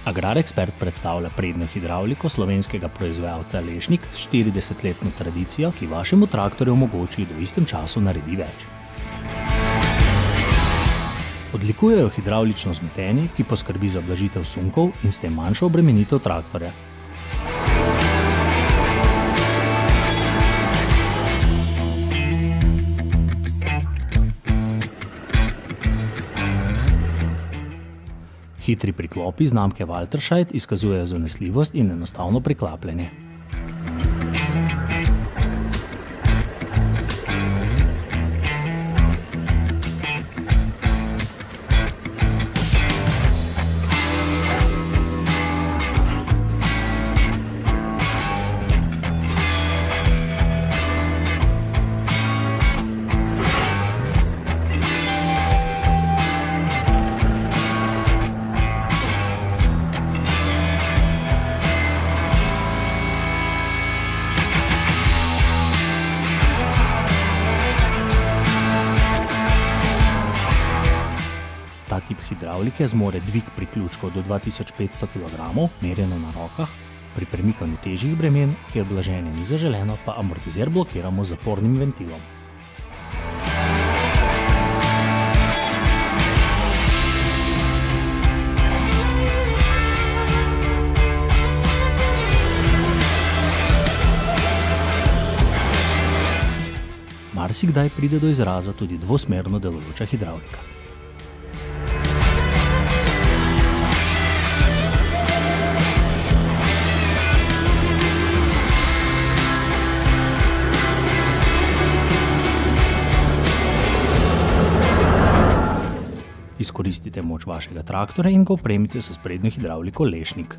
Agrarexpert predstavlja prednjo hidravliko slovenskega proizvajalca Lešnik s 40-letno tradicijo, ki vašemu traktorju omogoči, da v istem času naredi več. Odlikujejo hidravlično vzmetenje, ki poskrbi za blažitev sunkov in s tem manjšo obremenitev traktorja. Hitri priklopi znamke Walterscheid izkazujejo zanesljivost in enostavno priklapljanje. Ta tip hidravlike zmore dvig priključkov do 2500 kg, merjeno na rokah, pri premikanju težjih bremen, kjer blaženje ni zaželeno, pa amortizer blokiramo z zapornim ventilom. Marsikdaj pride do izraza tudi dvosmerno delujoča hidravlika. Izkoristite moč vašega traktorja in ga opremite s sprednjo hidravliko Lešnik.